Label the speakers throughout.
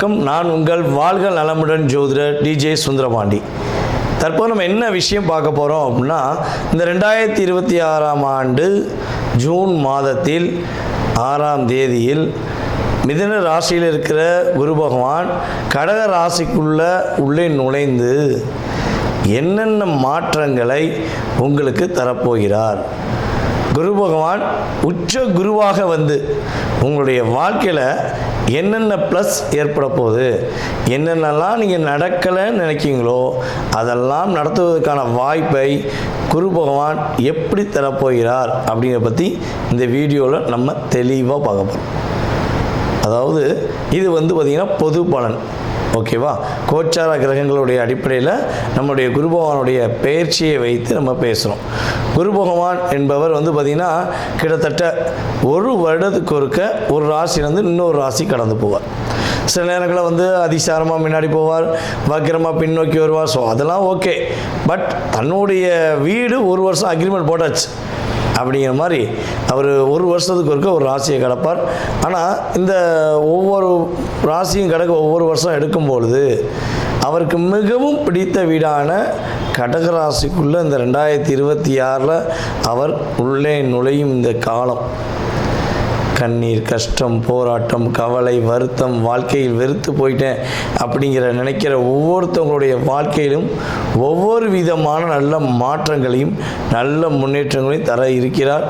Speaker 1: வணக்கம். நான் உங்கள் வாழ்க நலமுடன் ஜோதிடர் டிஜே சுந்தரபாண்டி. தற்போது நம்ம என்ன விஷயம் பார்க்க போகிறோம் அப்படின்னா, இந்த 2026ஆம் ஆண்டு ஜூன் மாதத்தில் 6ஆம் தேதியில் மிதுன ராசியில் இருக்கிற குரு பகவான் கடக உள்ளே நுழைந்து என்னென்ன மாற்றங்களை உங்களுக்கு தரப்போகிறார். குரு பகவான் உச்ச குருவாக வந்து உங்களுடைய வாழ்க்கையில் என்னென்ன ப்ளஸ் ஏற்பட போகுது, என்னென்னலாம் நீங்கள் நடக்கலைன்னு நினைக்கிங்களோ அதெல்லாம் நடத்துவதற்கான வாய்ப்பை குரு பகவான் எப்படி தரப்போகிறார் அப்படிங்கிறத பற்றி இந்த வீடியோவில் நம்ம தெளிவாக பார்க்க போகிறோம். அதாவது இது பார்த்திங்கன்னா பொது பலன், ஓகேவா? கோச்சார கிரகங்களுடைய அடிப்படையில் நம்முடைய குரு பகவானுடைய பெயர்ச்சியை வைத்து நம்ம பேசுகிறோம். குரு பகவான் என்பவர் பார்த்திங்கன்னா கிட்டத்தட்ட ஒரு வருடத்துக்கு ஒருக்க ஒரு ராசியிலேருந்து இன்னொரு ராசி கடந்து போவார். சில நேரங்களில் அதிசாரமாக முன்னாடி போவார், வக்கிரமாக பின்னோக்கி வருவார். ஸோ அதெல்லாம் ஓகே. பட் தன்னுடைய வீடு ஒரு வருஷம் அக்ரிமெண்ட் போட்டாச்சு அப்படிங்கிற மாதிரி அவர் ஒரு வருஷத்துக்கு ஒருக்க ஒரு ராசியை கடப்பார். ஆனால் இந்த ஒவ்வொரு ராசியும் கடக்க ஒவ்வொரு வருஷம் எடுக்கும்பொழுது அவருக்கு மிகவும் பிடித்த வீடான கடகராசிக்குள்ளே இந்த 2026 அவர் உள்ளே நுழையும் இந்த காலம் கண்ணீர், கஷ்டம், போராட்டம், கவலை, வருத்தம், வாழ்க்கையில் வெறுத்து போயிட்டேன் அப்படிங்கிற நினைக்கிற ஒவ்வொருத்தவங்களுடைய வாழ்க்கையிலும் ஒவ்வொரு விதமான நல்ல மாற்றங்களையும் நல்ல முன்னேற்றங்களையும் தர இருக்கிறார்.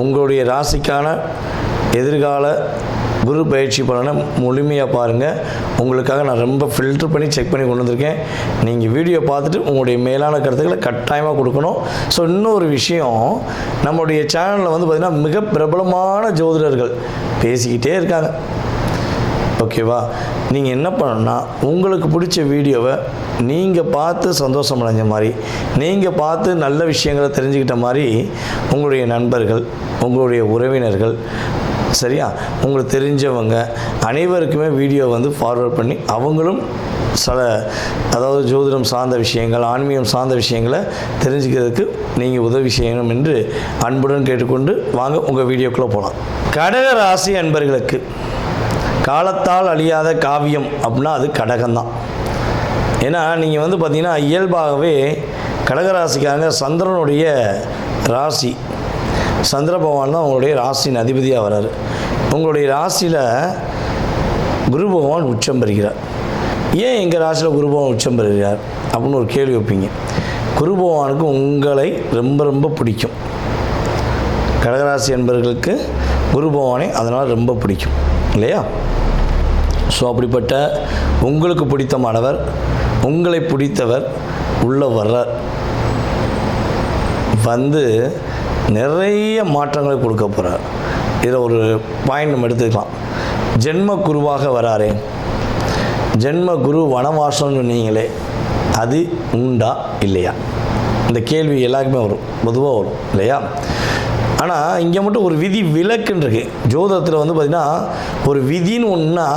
Speaker 1: உங்களுடைய ராசிக்கான எதிர்கால குரு பயிற்சி பலனை முழுமையாக பாருங்கள். உங்களுக்காக நான் ரொம்ப ஃபில்டர் பண்ணி செக் பண்ணி கொண்டு வந்திருக்கேன். நீங்கள் வீடியோ பார்த்துட்டு உங்களுடைய மேலான கருத்துக்களை கட்டாயமாக கொடுக்கணும். ஸோ இன்னொரு விஷயம், நம்மளுடைய சேனலில் பார்த்திங்கன்னா மிக பிரபலமான ஜோதிடர்கள் பேசிக்கிட்டே இருக்காங்க, ஓகேவா? நீங்கள் என்ன பண்ணணும்னா உங்களுக்கு பிடிச்ச வீடியோவை நீங்கள் பார்த்து சந்தோஷம் அடைஞ்ச மாதிரி, நீங்கள் பார்த்து நல்ல விஷயங்களை தெரிஞ்சுக்கிட்ட மாதிரி உங்களுடைய நண்பர்கள், உங்களுடைய உறவினர்கள், சரியா, உங்களுக்கு தெரிஞ்சவங்க அனைவருக்குமே வீடியோ ஃபார்வர்ட் பண்ணி அவங்களும் அதாவது ஜோதிடம் சார்ந்த விஷயங்கள், ஆன்மீகம் சார்ந்த விஷயங்களை தெரிஞ்சுக்கிறதுக்கு நீங்கள் உதவி செய்யணும் என்று அன்புடன் கேட்டுக்கொண்டு வாங்க உங்கள் வீடியோக்குள்ளே போகலாம். கடக ராசி அன்பர்களுக்கு காலத்தால் அழியாத காவியம் அப்படின்னா அது கடகம்தான். ஏன்னா நீங்கள் பார்த்திங்கன்னா இயல்பாகவே கடகராசிக்காக சந்திரனுடைய ராசி, சந்திர பகவான் தான் உங்களுடைய ராசியின் அதிபதியாக வர்றார். உங்களுடைய ராசியில் குரு பகவான் உச்சம் பெறுகிறார். ஏன் எங்கள் ராசியில் குரு பகவான் உச்சம் பெறுகிறார் அப்படின்னு ஒரு கேள்வி வைப்பீங்க. குரு பகவானுக்கு உங்களை ரொம்ப ரொம்ப பிடிக்கும். கடகராசி என்பவர்களுக்கு குரு பகவானை அதனால் ரொம்ப பிடிக்கும் இல்லையா? ஸோ அப்படிப்பட்ட உங்களுக்கு பிடித்தமானவர், உங்களை பிடித்தவர் உள்ள வர்றார். நிறைய மாற்றங்களை கொடுக்க போகிறார். இதில் ஒரு பாயிண்ட் நம்ம எடுத்துக்கலாம். ஜென்ம குருவாக வராரே, ஜென்ம குரு வனவாசம்னு சொன்னீங்களே, அது உண்டா இல்லையா? இந்த கேள்வி எல்லாருக்குமே வரும், பொதுவாக வரும் இல்லையா? ஆனால் இங்கே மட்டும் ஒரு விதி விலக்குன்னு இருக்குது. ஜோதிடத்தில் பார்த்திங்கன்னா ஒரு விதின்னு ஒன்றுனா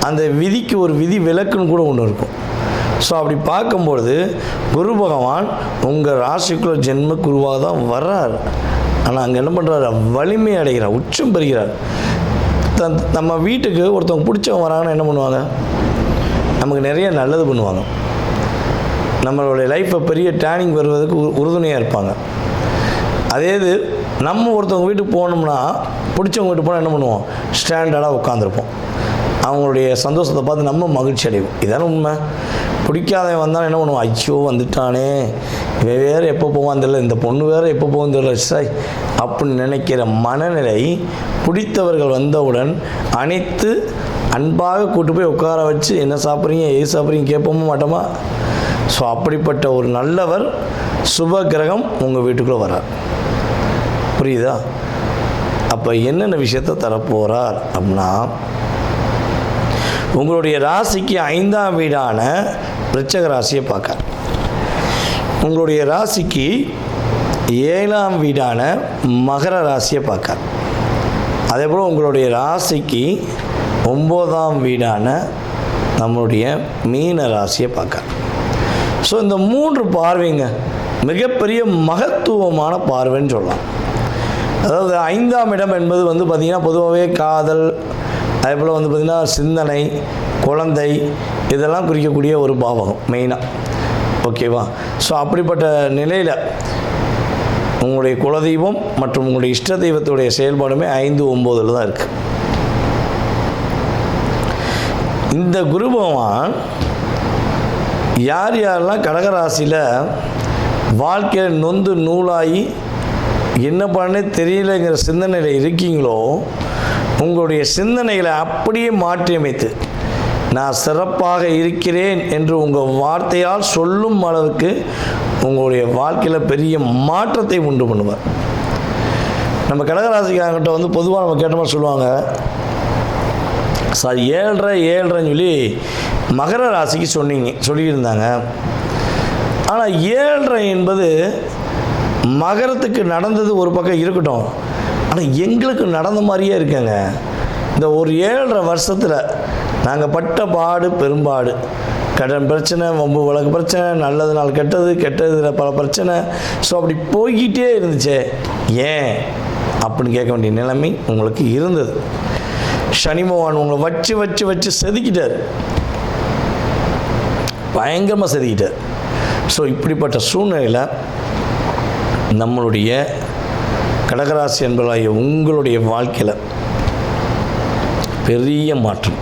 Speaker 1: அந்த விதிக்கு ஒரு விதி விலக்குன்னு கூட ஒன்று இருக்கும். ஸோ அப்படி பார்க்கும்பொழுது குரு பகவான் உங்கள் ராசிக்குள்ள ஜென்ம குருவாக தான் வர்றார். ஆனால் அங்கே என்ன பண்ணுறாரு, வலிமை அடைகிறார், உச்சம் பெறுகிறார். நம்ம வீட்டுக்கு ஒருத்தவங்க பிடிச்சவங்க வராங்கன்னா என்ன பண்ணுவாங்க, நமக்கு நிறைய நல்லது பண்ணுவாங்க, நம்மளுடைய லைஃப்பை பெரிய டேர்னிங் வருவதற்கு உறுதுணையாக இருப்பாங்க. அதே இது நம்ம ஒருத்தவங்க வீட்டுக்கு போனோம்னா, பிடிச்சவங்க வீட்டுக்கு போனால் என்ன பண்ணுவோம், ஸ்டாண்டர்டாக உட்காந்துருப்போம். அவங்களுடைய சந்தோஷத்தை பார்த்து நம்ம மகிழ்ச்சி அடைவோம். இதான உண்மை. பிடிக்காதவன் வந்தாலும் என்ன பண்ணுவோம், ஐயோ வந்துட்டானே, வேறு எப்போ போவான் தெரியல, இந்த பொண்ணு வேறு எப்போ போகும் தெரியல, சாய் அப்படின்னு நினைக்கிற மனநிலை பிடித்தவர்கள் வந்தவுடன் அனைத்து அன்பாக கூட்டு போய் உட்கார வச்சு என்ன சாப்பிட்றீங்க, ஏது சாப்பிட்றீங்க கேட்போமா மாட்டோமா? ஸோ அப்படிப்பட்ட ஒரு நல்லவர் சுப கிரகம் உங்கள் வீட்டுக்குள்ளே வரார். புரியுதா? அப்போ என்னென்ன விஷயத்தை தரப்போகிறார் அப்படின்னா, உங்களுடைய ராசிக்கு 5ஆம் வீடான விருச்சிக ராசியை பார்க்க, உங்களுடைய ராசிக்கு 7ஆம் வீடான மகர ராசியை பார்க்க, அதே போல் உங்களுடைய ராசிக்கு 9ஆம் வீடான நம்மளுடைய மீன ராசியை பார்க்க. ஸோ இந்த 3 பார்வைங்க மிகப்பெரிய மகத்துவமான பார்வைன்னு சொல்லலாம். அதாவது 5ஆம் இடம் என்பது பார்த்திங்கன்னா பொதுவாகவே காதல், அதே போல் பார்த்திங்கன்னா சிந்தனை, குழந்தை இதெல்லாம் குறிக்கக்கூடிய ஒரு பாவகம் மெயினாக. ஓகேவா? ஸோ அப்படிப்பட்ட நிலையில் உங்களுடைய குலதெய்வம் மற்றும் உங்களுடைய இஷ்ட தெய்வத்துடைய செயல்பாடுமே 5, 9 தான் இருக்குது. இந்த குரு பகவான் யார் யாரெல்லாம் கடகராசியில் வாழ்க்கையில் நொந்து நூலாகி என்ன பண்ணே தெரியலைங்கிற சிந்தனையில் இருக்கீங்களோ, உங்களுடைய சிந்தனைகளை அப்படியே மாற்றியமைத்து நான் சிறப்பாக இருக்கிறேன் என்று உங்கள் வார்த்தையால் சொல்லும் அளவுக்கு உங்களுடைய வாழ்க்கையில் பெரிய மாற்றத்தை உண்டு பண்ணுவார். நம்ம கடகராசிக்காரங்கிட்ட வந்து பொதுவாக நம்ம கேட்ட மாதிரி சொல்லுவாங்க, சார் 7.5 சொல்லி மகர ராசிக்கு சொல்லியிருந்தாங்க. ஆனால் 7.5 என்பது மகரத்துக்கு நடந்தது ஒரு பக்கம் இருக்கட்டும், ஆனால் எங்களுக்கு நடந்த மாதிரியே இருக்குங்க. இந்த ஒரு 7.5 வருஷத்தில் நாங்கள் பட்ட பாடு பெரும்பாடு, கடன் பிரச்சனை, வம்பு வழக்கு பிரச்சனை, நல்லது நாள் கெட்டது, கெட்டதில் பல பிரச்சனை. ஸோ அப்படி போய்கிட்டே இருந்துச்சே, ஏன் அப்படின்னு கேட்க வேண்டிய நிலைமை உங்களுக்கு இருந்தது. சனி பகவான் உங்களை வச்சு வச்சு வச்சு செதுக்கிட்டார், பயங்கரமாக செதுக்கிட்டார். ஸோ இப்படிப்பட்ட சூழ்நிலையில் நம்மளுடைய கடகராசி என்பதாகிய உங்களுடைய வாழ்க்கையில் பெரிய மாற்றம்,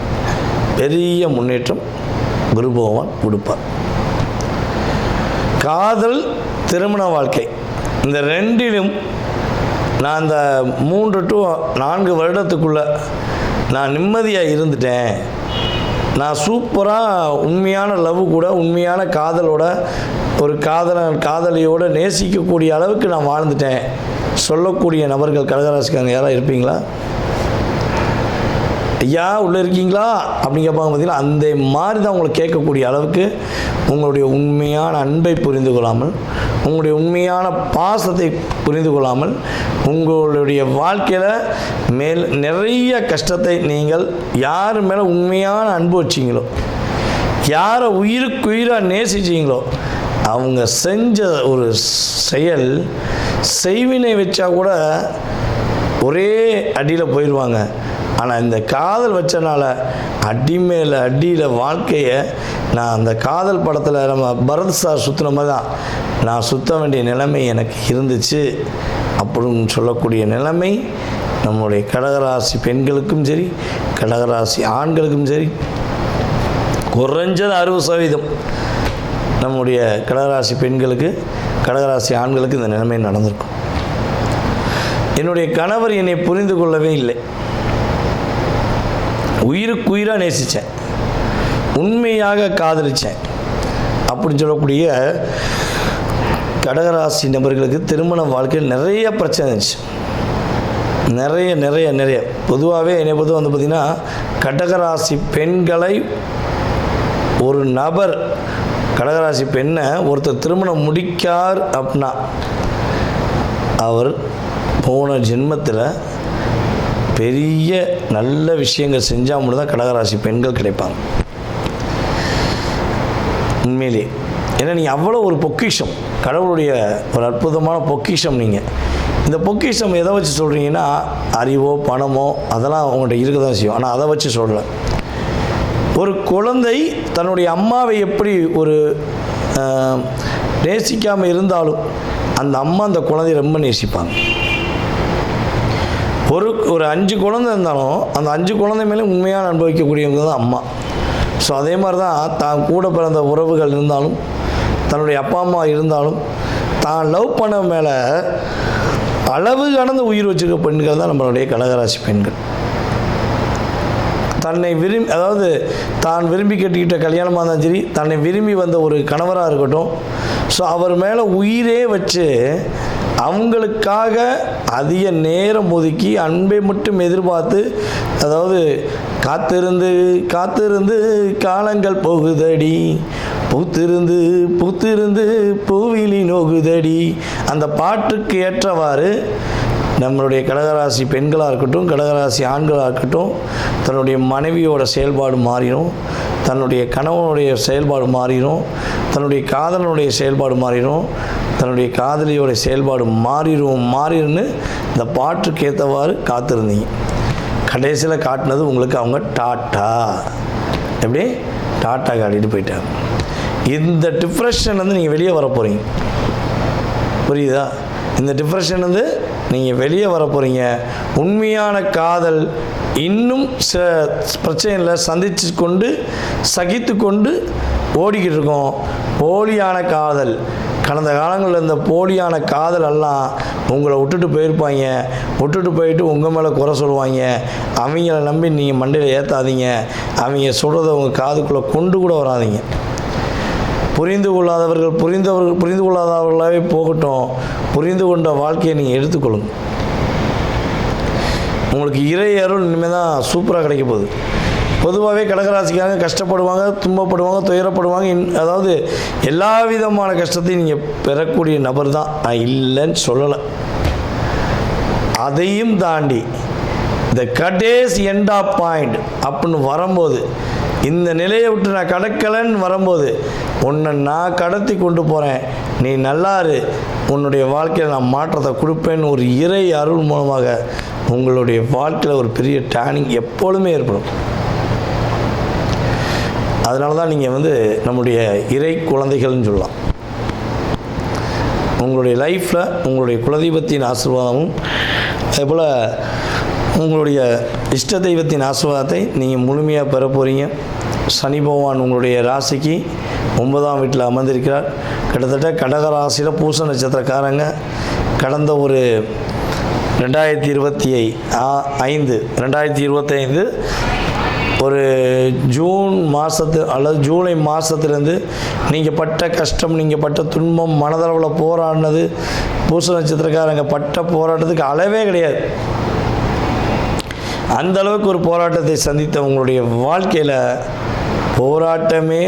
Speaker 1: பெரிய முன்னேற்றம் குரு பகவான் கொடுப்பார். காதல், திருமண வாழ்க்கை இந்த ரெண்டிலும் நான் இந்த 3 to 4 வருடத்துக்குள்ளே நான் நிம்மதியாக இருந்துட்டேன், நான் சூப்பராக உண்மையான லவ் கூட, உண்மையான காதலோட, ஒரு காதலியோடு நேசிக்கக்கூடிய அளவுக்கு நான் வாழ்ந்துட்டேன் சொல்லக்கூடிய நபர்கள் கடகராசிக்காரங்க யாராவது இருப்பீங்களா? ஐயா உள்ளே இருக்கீங்களா அப்படின்னு கேட்பாங்க. பார்த்தீங்கன்னா அந்த மாதிரி தான் உங்களை கேட்கக்கூடிய அளவுக்கு உங்களுடைய உண்மையான அன்பை புரிந்து கொள்ளாமல், உங்களுடைய உண்மையான பாசத்தை புரிந்து கொள்ளாமல், உங்களுடைய வாழ்க்கையில் நிறைய கஷ்டத்தை நீங்கள் யார் மேலே உண்மையான அன்பு வச்சிங்களோ, யாரை உயிருக்குயிராக நேசிச்சிங்களோ, அவங்க செஞ்ச ஒரு செயல் செய்வினை வச்சா கூட ஒரே அடியில் போயிடுவாங்க. ஆனால் இந்த காதல் வச்சனால அடி மேலே அடியில் வாழ்க்கையை நான் அந்த காதல் படத்தில் நம்ம பரத் சார் சுற்றுன மாதிரி தான் நான் சுற்ற வேண்டிய நிலைமை எனக்கு இருந்துச்சு அப்படின்னு சொல்லக்கூடிய நிலைமை நம்முடைய கடகராசி பெண்களுக்கும் சரி, கடகராசி ஆண்களுக்கும் சரி, குறைஞ்சது 60% நம்முடைய கடகராசி பெண்களுக்கு, கடகராசி ஆண்களுக்கு இந்த நிலைமை நடந்திருக்கும். என்னுடைய கணவர் என்னை புரிந்து கொள்ளவே இல்லை, உயிருக்குயிராக நேசித்தேன், உண்மையாக காதலித்தேன் அப்படின்னு சொல்லக்கூடிய கடகராசி நபர்களுக்கு திருமண வாழ்க்கையில் நிறைய பிரச்சனை இருந்துச்சு. நிறைய நிறைய நிறைய பொதுவாகவே என்னை பொறுத்து வந்து பார்த்திங்கன்னா, கடகராசி பெண்களை ஒரு நபர், கடகராசி பெண்ணை ஒருத்தர் திருமணம் முடிக்கார் அப்படின்னா அவர் போன ஜென்மத்தில் பெரிய நல்ல விஷயங்கள் செஞ்சால் மட்டும் தான் கடகராசி பெண்கள் கிடைப்பாங்க உண்மையிலே. ஏன்னா நீங்கள் அவ்வளோ ஒரு பொக்கிஷம், கடவுளுடைய ஒரு அற்புதமான பொக்கிஷம். நீங்கள் இந்த பொக்கிஷம் எதை வச்சு சொல்கிறீங்கன்னா, அறிவோ பணமோ அதெல்லாம் அவங்கள்ட்ட இருக்க தான் செய்யும், ஆனால் அதை வச்சு சொல்லலை. ஒரு குழந்தை தன்னுடைய அம்மாவை எப்படி ஒரு நேசிக்காமல் இருந்தாலும் அந்த அம்மா அந்த குழந்தைய ரொம்ப நேசிப்பாங்க. ஒரு 5 குழந்தை இருந்தாலும் அந்த 5 குழந்தை மேலே உண்மையாக அனுபவிக்கக்கூடியவங்க தான் அம்மா. ஸோ அதே மாதிரி தான் தான் கூட பிறந்த உறவுகள் இருந்தாலும், தன்னுடைய அப்பா அம்மா இருந்தாலும், தான் லவ் பண்ண மேலே அளவு கடந்து உயிர் வச்சுருக்க பெண்கள் தான் நம்மளுடைய கடகராசி பெண்கள். தன்னை விரும்பி, அதாவது தான் விரும்பி கட்டிக்கிட்ட கல்யாணமாக இருந்தாலும் சரி, தன்னை விரும்பி வந்த ஒரு கணவராக இருக்கட்டும், ஸோ அவர் மேலே உயிரே வச்சு அவங்களுக்காக அதிக நேரம் ஒதுக்கி அன்பை மட்டும் எதிர்பார்த்து, அதாவது காத்திருந்து காத்திருந்து காலங்கள் போகுதடி, பூத்திருந்து பூத்திருந்து பூவிலி நோகுதடி, அந்த பாட்டுக்கு ஏற்றவாறு நம்மளுடைய கடகராசி பெண்களாக இருக்கட்டும், கடகராசி ஆண்களாக இருக்கட்டும், தன்னுடைய மனைவியோட செயல்பாடு மாறிடும், தன்னுடைய கணவனுடைய செயல்பாடு மாறிடும், தன்னுடைய காதலனுடைய செயல்பாடு மாறிடும், தன்னுடைய காதலியோடைய செயல்பாடு மாறிடும்னு இந்த பாட்டுக்கு ஏற்றவாறு காத்திருந்தீங்க. கடைசியில் காட்டினது உங்களுக்கு அவங்க டாட்டா எப்படி டாட்டா காட்டிட்டு போயிட்டாங்க. இந்த டிப்ரெஷன்லேருந்து நீங்கள் வெளியே வர போகிறீங்க. புரியுதா? இந்த டிப்ரெஷன்லேருந்து நீங்கள் வெளியே வர போகிறீங்க. உண்மையான காதல் இன்னும் பிரச்சனையில் சந்தித்து கொண்டு சகித்து கொண்டு ஓடிக்கிட்டு இருக்கோம். போலியான காதல், கடந்த காலங்களில் இந்த போலியான காதல் எல்லாம் உங்களை விட்டுட்டு போயிருப்பாங்க. விட்டுட்டு போயிட்டு உங்கள் மேலே குறை சொல்லுவாங்க. அவங்கள நம்பி நீங்கள் மண்டையில் ஏற்றாதீங்க. அவங்க சொல்கிறத உங்கள் காதுக்குள்ளே கொண்டு கூட வராதிங்க. புரிந்து புரிந்து கொள்ளாதவர்களாகவே போகட்டும். புரிந்து கொண்ட வாழ்க்கையை நீங்கள் எடுத்துக்கொள்ளுங்க. உங்களுக்கு இறை அருள் இனிமேல் தான் சூப்பராக கிடைக்க போகுது. பொதுவாகவே கடகராசிக்காக கஷ்டப்படுவாங்க, துன்பப்படுவாங்க, துயரப்படுவாங்க. அதாவது எல்லா விதமான கஷ்டத்தையும் நீங்கள் பெறக்கூடிய நபர் தான், நான் இல்லைன்னு சொல்லலை. அதையும் தாண்டி இந்த கடைசி எண்ட் ஆஃப் பாயிண்ட் அப்படின்னு வரும்போது, இந்த நிலையை விட்டு நான் கடக்கலைன்னு வரும்போது, உன்னை நான் கடத்தி கொண்டு போகிறேன், நீ நல்லாரு, உன்னுடைய வாழ்க்கையில் நான் மாற்றத்தை கொடுப்பேன்னு ஒரு இறை அருள் மூலமாக உங்களுடைய வாழ்க்கையில் ஒரு பெரிய டேர்னிங் எப்பொழுதுமே ஏற்படும். அதனால தான் நீங்கள் நம்முடைய இறை குழந்தைகள்னு சொல்லலாம். உங்களுடைய லைஃப்பில் உங்களுடைய குலதெய்வத்தின் ஆசீர்வாதமும் அதேபோல் உங்களுடைய இஷ்ட தெய்வத்தின் ஆசீர்வாதத்தை நீங்கள் முழுமையாக பெற போகிறீங்க. சனி பகவான் உங்களுடைய ராசிக்கு 9ஆம் வீட்டில் அமர்ந்திருக்கிறார். கிட்டத்தட்ட கடக ராசியில் பூச நட்சத்திரக்காரங்க கடந்த ஒரு 2025 ஒரு ஜூன் மாதத்து அல்லது ஜூலை மாதத்துலேருந்து நீங்கள் பட்ட கஷ்டம், நீங்கள் பட்ட துன்பம், மனதளவில் போராடினது, பூச நட்சத்திரக்காரங்க பட்ட போராட்டத்துக்கு அளவே கிடையாது. அந்த அளவுக்கு ஒரு போராட்டத்தை சந்தித்த உங்களுடைய வாழ்க்கையில் போராட்டமே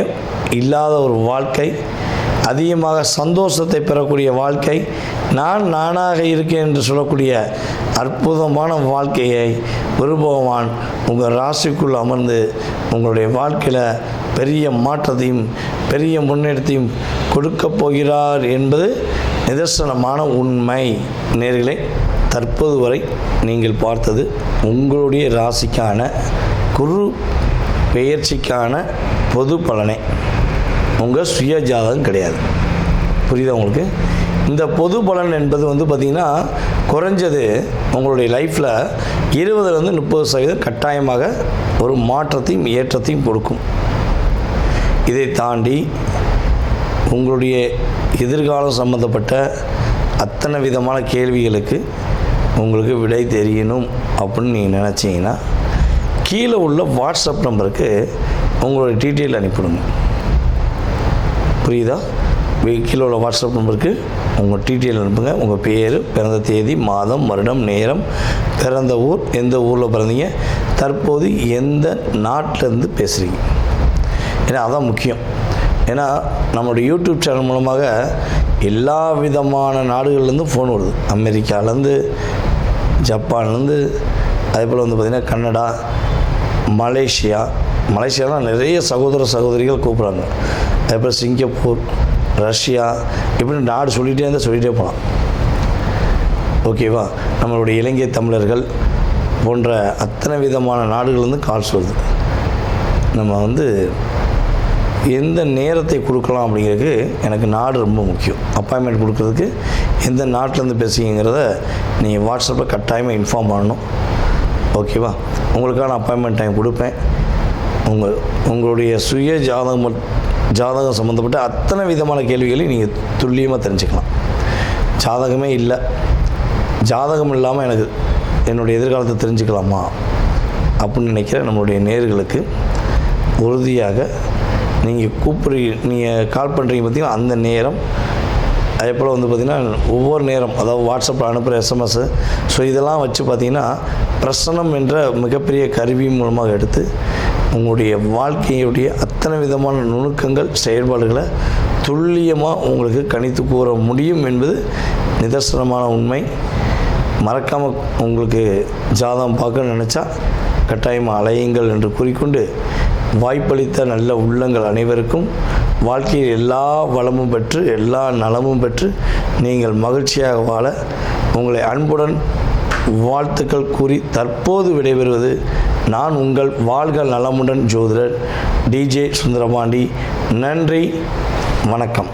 Speaker 1: இல்லாத ஒரு வாழ்க்கை, அதிகமாக சந்தோஷத்தை பெறக்கூடிய வாழ்க்கை, நானாக இருக்கேன் என்று சொல்லக்கூடிய அற்புதமான வாழ்க்கையை குரு பகவான் உங்கள் ராசிக்குள் அமர்ந்து உங்களுடைய வாழ்க்கையில் பெரிய மாற்றத்தையும் பெரிய முன்னேற்றத்தையும் கொடுக்கப் போகிறார் என்பது நிதர்சனமான உண்மை. நேயர்களே, தற்போது வரை நீங்கள் பார்த்தது உங்களுடைய ராசிக்கான குரு பெயர்ச்சிக்கான பொது பலனே, உங்கள் சுய ஜாதகம் கிடையாது. புரியுதா உங்களுக்கு? இந்த பொது பலன் என்பது பார்த்திங்கன்னா குறைஞ்சது உங்களுடைய லைஃப்பில் 20-30% கட்டாயமாக ஒரு மாற்றத்தையும் ஏற்றத்தையும் கொடுக்கும். இதை தாண்டி உங்களுடைய எதிர்காலம் சம்பந்தப்பட்ட அத்தனை விதமான கேள்விகளுக்கு உங்களுக்கு விடை தெரியணும் அப்படின்னு நீங்கள் நினச்சிங்கன்னா கீழே உள்ள வாட்ஸ்அப் நம்பருக்கு உங்களுடைய டீட்டெயில் அனுப்பிவிடுங்க. புரியுதா? கீழே உள்ள வாட்ஸ்அப் நம்பருக்கு உங்கள் டீட்டெயில் அனுப்புங்க. உங்கள் பேர், பிறந்த தேதி, மாதம், வருடம், நேரம், பிறந்த ஊர், எந்த ஊரில் பிறந்தீங்க, தற்போது எந்த நாட்டிலேருந்து பேசுகிறீங்க. ஏன்னா அதான் முக்கியம். ஏன்னா நம்மளுடைய யூடியூப் சேனல் மூலமாக எல்லா விதமான நாடுகள்லேருந்து ஃபோன் வருது. அமெரிக்காவிலேருந்து, ஜப்பான்லேருந்து, அதேபோல் பார்த்திங்கன்னா கனடா, மலேசியாலாம் நிறைய சகோதர சகோதரிகள் கூப்பிட்றாங்க. அதேபோல் சிங்கப்பூர், ரஷ்யா, இப்படி நாடு சொல்லிகிட்டே போகலாம். ஓகேவா? நம்மளுடைய இலங்கை தமிழர்கள் போன்ற அத்தனை விதமான நாடுகள்லேருந்து கால்ஸ் வருது. நம்ம எந்த நேரத்தை கொடுக்கலாம் அப்படிங்கிறதுக்கு எனக்கு நாடு ரொம்ப முக்கியம். அப்பாயின்மெண்ட் கொடுக்கறதுக்கு எந்த நாட்டிலேருந்து பேசுகிறீங்கிறத நீங்கள் வாட்ஸ்அப்பில் கட்டாயமாக இன்ஃபார்ம் பண்ணணும். ஓகேவா? உங்களுக்கான அப்பாயின்மெண்ட் டைம் கொடுப்பேன். உங்களுடைய சுய ஜாதகம் சம்மந்தப்பட்ட அத்தனை விதமான கேள்விகளையும் நீங்கள் துல்லியமாக தெரிஞ்சுக்கலாம். ஜாதகமே இல்லை, ஜாதகம் இல்லாமல் எனக்கு என்னுடைய எதிர்காலத்தை தெரிஞ்சுக்கலாமா அப்படின்னு நினைக்கிற நம்மளுடைய நேயர்களுக்கு உறுதியாக நீங்கள் கால் பண்ணுறீங்க பார்த்தீங்கன்னா அந்த நேரம், அதே போல் பார்த்திங்கன்னா ஒவ்வொரு நேரம், அதாவது வாட்ஸ்அப்பில் அனுப்புகிற எஸ்எம்எஸ்ஸு, ஸோ இதெல்லாம் வச்சு பார்த்திங்கன்னா பிரசனம் என்ற மிகப்பெரிய கருவி மூலமாக எடுத்து உங்களுடைய வாழ்க்கையுடைய அத்தனை விதமான நுணுக்கங்கள், செயல்பாடுகளை துல்லியமாக உங்களுக்கு கணித்து கூற முடியும் என்பது நிதர்சனமான உண்மை. மறக்காமல் உங்களுக்கு ஜாதகம் பார்க்க நினச்சா கட்டாயமாக அலையுங்கள் என்று கூறிக்கொண்டு, வாய்ப்பளித்த நல்ல உள்ளங்கள் அனைவருக்கும் வாழ்க்கையில் எல்லா வளமும் பெற்று எல்லா நலமும் பெற்று நீங்கள் மகிழ்ச்சியாக வாழ உங்களை அன்புடன் வாழ்த்துக்கள் கூறி தற்போது விடைபெறுவது நான் உங்கள் வாழ்க நலமுடன் ஜோதிடர் டிஜே சுந்தரபாண்டி. நன்றி, வணக்கம்.